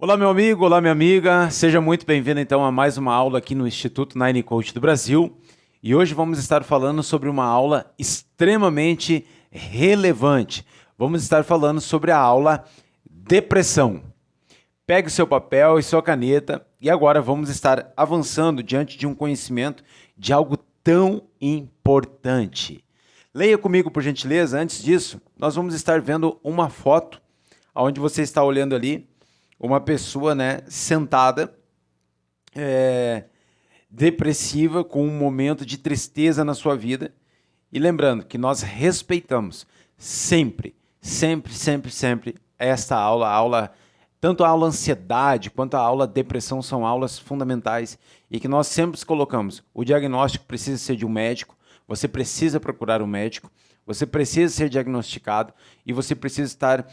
Olá, meu amigo, olá, minha amiga. Seja muito bem-vindo, então, a mais uma aula aqui no Instituto Nine Coach do Brasil. E hoje vamos estar falando sobre uma aula extremamente relevante. Vamos estar falando sobre a aula depressão. Pegue o seu papel e sua caneta e agora vamos estar avançando diante de um conhecimento de algo tão importante. Leia comigo, por gentileza. Antes disso, nós vamos estar vendo uma foto onde você está olhando ali uma pessoa, sentada, depressiva, com um momento de tristeza na sua vida. E lembrando que nós respeitamos sempre esta aula, tanto a aula ansiedade quanto a aula depressão são aulas fundamentais e que nós sempre colocamos. O diagnóstico precisa ser de um médico, você precisa procurar um médico, você precisa ser diagnosticado e você precisa estar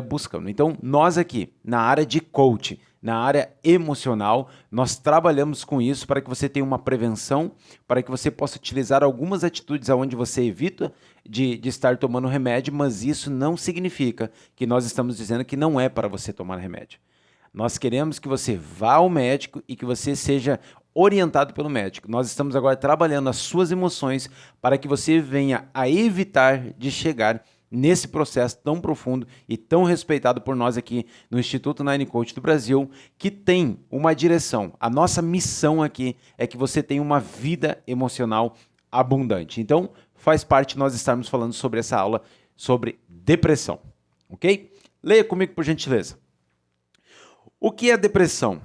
buscando. Então, nós aqui, na área de coaching, na área emocional, nós trabalhamos com isso para que você tenha uma prevenção, para que você possa utilizar algumas atitudes onde você evita de estar tomando remédio, mas isso não significa que nós estamos dizendo que não é para você tomar remédio. Nós queremos que você vá ao médico e que você seja orientado pelo médico. Nós estamos agora trabalhando as suas emoções para que você venha a evitar de chegar nesse processo tão profundo e tão respeitado por nós aqui no Instituto Nine Coach do Brasil, que tem uma direção. A nossa missão aqui é que você tenha uma vida emocional abundante. Então, faz parte nós estarmos falando sobre essa aula sobre depressão, ok? Leia comigo, por gentileza. O que é depressão?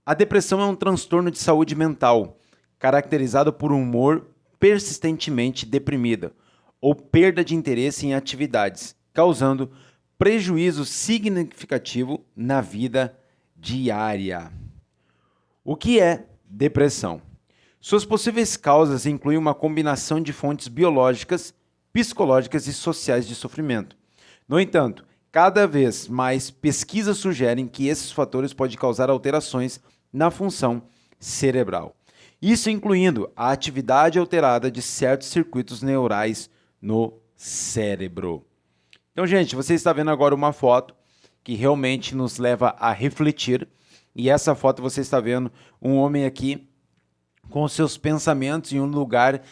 A depressão é um transtorno de saúde mental, caracterizado por um humor persistentemente deprimido ou perda de interesse em atividades, causando prejuízo significativo na vida diária. O que é depressão? Suas possíveis causas incluem uma combinação de fontes biológicas, psicológicas e sociais de sofrimento. No entanto, cada vez mais pesquisas sugerem que esses fatores podem causar alterações na função cerebral. Isso incluindo a atividade alterada de certos circuitos neurais no cérebro. Então, gente, você está vendo agora uma foto que realmente nos leva a refletir. E essa foto você está vendo um homem aqui com seus pensamentos em um lugar,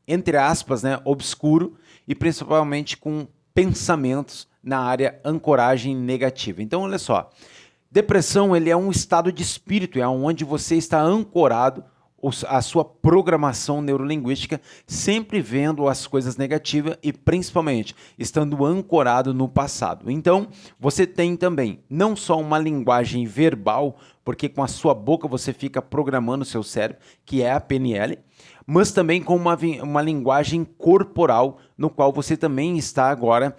entre aspas, obscuro e principalmente com pensamentos na área ancoragem negativa. Então, olha só. Depressão, ele é um estado de espírito, é onde você está ancorado, a sua programação neurolinguística, sempre vendo as coisas negativas e principalmente estando ancorado no passado. Então, você tem também não só uma linguagem verbal, porque com a sua boca você fica programando o seu cérebro, que é a PNL, mas também com uma linguagem corporal, no qual você também está agora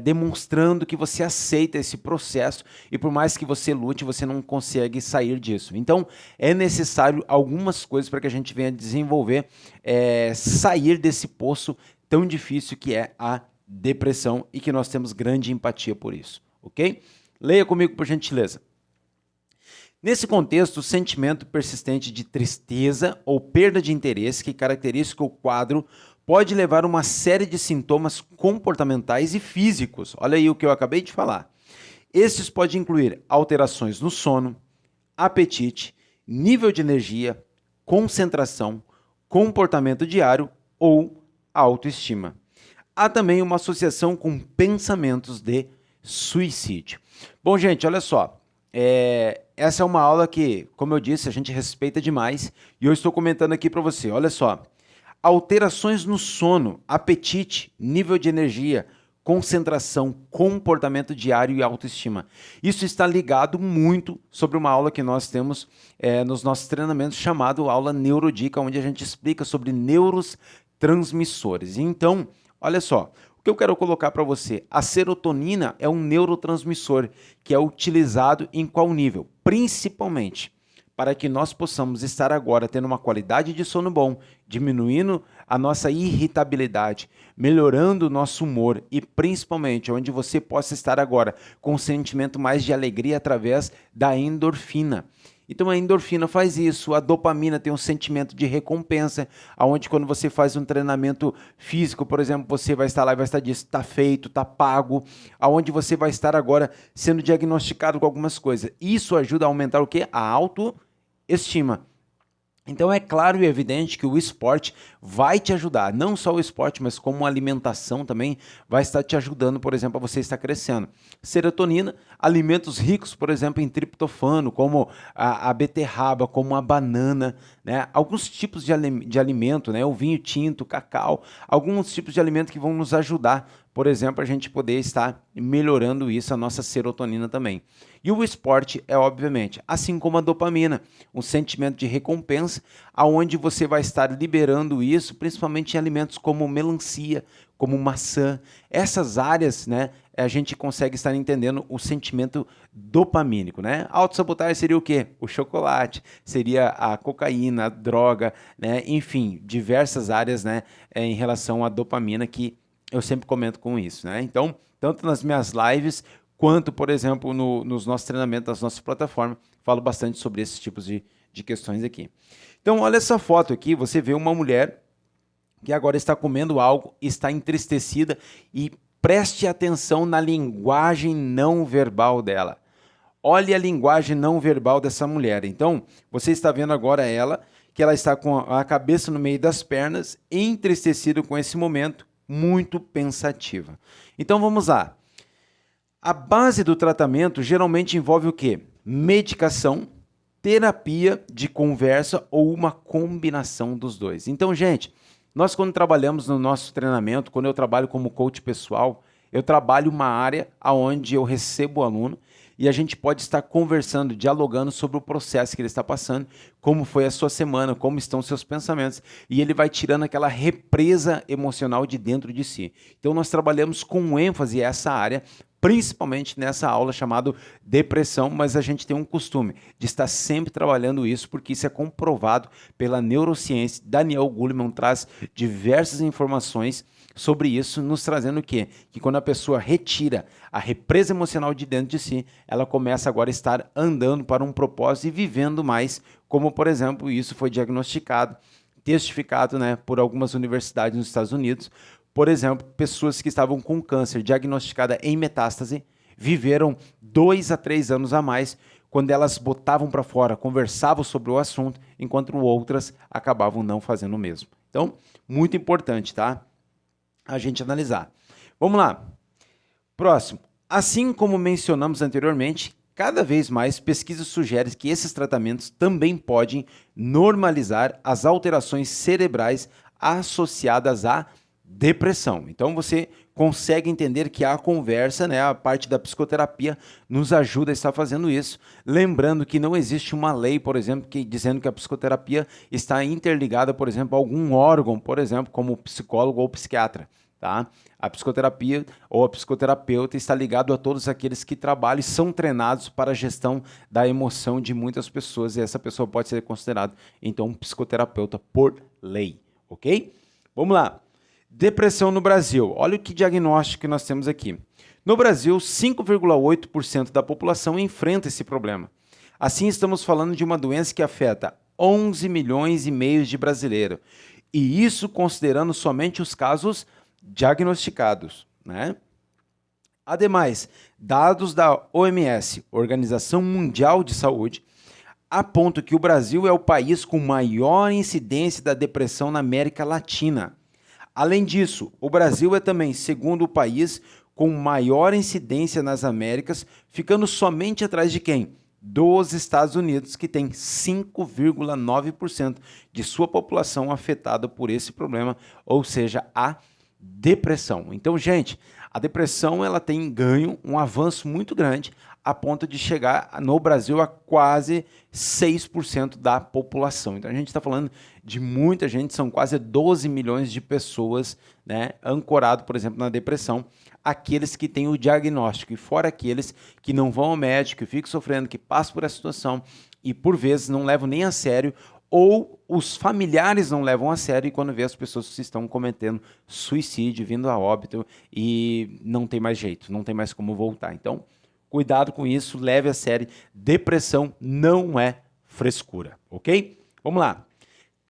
demonstrando que você aceita esse processo e por mais que você lute, você não consegue sair disso. Então, é necessário algumas coisas para que a gente venha desenvolver, sair desse poço tão difícil que é a depressão e que nós temos grande empatia por isso, ok? Leia comigo, por gentileza. Nesse contexto, o sentimento persistente de tristeza ou perda de interesse que caracteriza o quadro pode levar a uma série de sintomas comportamentais e físicos. Olha aí o que eu acabei de falar. Estes podem incluir alterações no sono, apetite, nível de energia, concentração, comportamento diário ou autoestima. Há também uma associação com pensamentos de suicídio. Bom, gente, olha só. Essa é uma aula que, como eu disse, a gente respeita demais e eu estou comentando aqui para você. Olha só, alterações no sono, apetite, nível de energia, concentração, comportamento diário e autoestima. Isso está ligado muito sobre uma aula que nós temos nos nossos treinamentos chamado aula Neurodica, onde a gente explica sobre neurotransmissores. Então, olha só. O que eu quero colocar para você, a serotonina é um neurotransmissor que é utilizado em qual nível? Principalmente para que nós possamos estar agora tendo uma qualidade de sono bom, diminuindo a nossa irritabilidade, melhorando o nosso humor e principalmente onde você possa estar agora com um sentimento mais de alegria através da endorfina. Então a endorfina faz isso, a dopamina tem um sentimento de recompensa, aonde quando você faz um treinamento físico, por exemplo, você vai estar lá e vai estar disso, está feito, está pago, aonde você vai estar agora sendo diagnosticado com algumas coisas. Isso ajuda a aumentar o quê? A autoestima. Então é claro e evidente que o esporte vai te ajudar, não só o esporte, mas como a alimentação também vai estar te ajudando, por exemplo, a você estar crescendo. Serotonina, alimentos ricos, por exemplo, em triptofano, como a beterraba, como a banana, né? Alguns tipos de alimento, né? O vinho tinto, cacau, alguns tipos de alimento que vão nos ajudar, por exemplo, a gente poder estar melhorando isso, a nossa serotonina também. E o esporte é, obviamente, assim como a dopamina, um sentimento de recompensa, aonde você vai estar liberando isso, principalmente em alimentos como melancia, como maçã. Essas áreas, né, a gente consegue estar entendendo o sentimento dopamínico, né? Autossabotagem seria o quê? O chocolate, seria a cocaína, a droga, né? Enfim, diversas áreas, né, em relação à dopamina que eu sempre comento com isso, né? Então, tanto nas minhas lives, quanto, por exemplo, nos nossos treinamentos, nas nossas plataformas, falo bastante sobre esses tipos de questões aqui. Então, olha essa foto aqui, você vê uma mulher que agora está comendo algo, está entristecida e preste atenção na linguagem não verbal dela. Olhe a linguagem não verbal dessa mulher. Então, você está vendo agora ela, que ela está com a cabeça no meio das pernas, entristecida com esse momento, muito pensativa. Então, vamos lá. A base do tratamento geralmente envolve o quê? Medicação, terapia de conversa ou uma combinação dos dois. Então, gente, nós quando trabalhamos no nosso treinamento, quando eu trabalho como coach pessoal, eu trabalho uma área onde eu recebo o aluno e a gente pode estar conversando, dialogando sobre o processo que ele está passando, como foi a sua semana, como estão os seus pensamentos, e ele vai tirando aquela represa emocional de dentro de si. Então nós trabalhamos com ênfase essa área, principalmente nessa aula chamada depressão, mas a gente tem um costume de estar sempre trabalhando isso, porque isso é comprovado pela neurociência. Daniel Goleman traz diversas informações sobre isso, nos trazendo o quê? Que quando a pessoa retira a represa emocional de dentro de si, ela começa agora a estar andando para um propósito e vivendo mais, como, por exemplo, isso foi diagnosticado, testificado, né, por algumas universidades nos Estados Unidos. Por exemplo, pessoas que estavam com câncer diagnosticada em metástase viveram 2 a 3 anos a mais quando elas botavam para fora, conversavam sobre o assunto, enquanto outras acabavam não fazendo o mesmo. Então, muito importante, tá? A gente analisar. Vamos lá. Próximo. Assim como mencionamos anteriormente, cada vez mais pesquisas sugerem que esses tratamentos também podem normalizar as alterações cerebrais associadas à depressão. Então você consegue entender que a conversa, né, a parte da psicoterapia nos ajuda a estar fazendo isso. Lembrando que não existe uma lei, por exemplo, que dizendo que a psicoterapia está interligada, por exemplo, a algum órgão, por exemplo, como psicólogo ou psiquiatra. Tá? A psicoterapia ou a psicoterapeuta está ligado a todos aqueles que trabalham e são treinados para a gestão da emoção de muitas pessoas, e essa pessoa pode ser considerada, então, um psicoterapeuta por lei, ok? Vamos lá. Depressão no Brasil. Olha que diagnóstico que nós temos aqui. No Brasil, 5,8% da população enfrenta esse problema. Assim, estamos falando de uma doença que afeta 11 milhões e meio de brasileiros. E isso considerando somente os casos diagnosticados, né? Ademais, dados da OMS, Organização Mundial de Saúde, apontam que o Brasil é o país com maior incidência da depressão na América Latina. Além disso, o Brasil é também segundo país com maior incidência nas Américas, ficando somente atrás de quem? Dos Estados Unidos, que tem 5,9% de sua população afetada por esse problema, ou seja, a depressão. Então, gente, a depressão ela tem ganho um avanço muito grande a ponto de chegar no Brasil a quase 6% da população. Então, a gente está falando de muita gente, são quase 12 milhões de pessoas, né, ancorado, por exemplo, na depressão, aqueles que têm o diagnóstico, e fora aqueles que não vão ao médico, que ficam sofrendo, que passam por essa situação e, por vezes, não levam nem a sério, ou os familiares não levam a sério, e quando vê as pessoas que estão cometendo suicídio, vindo a óbito, e não tem mais jeito, não tem mais como voltar. Então, cuidado com isso, leve a sério. Depressão não é frescura, ok? Vamos lá.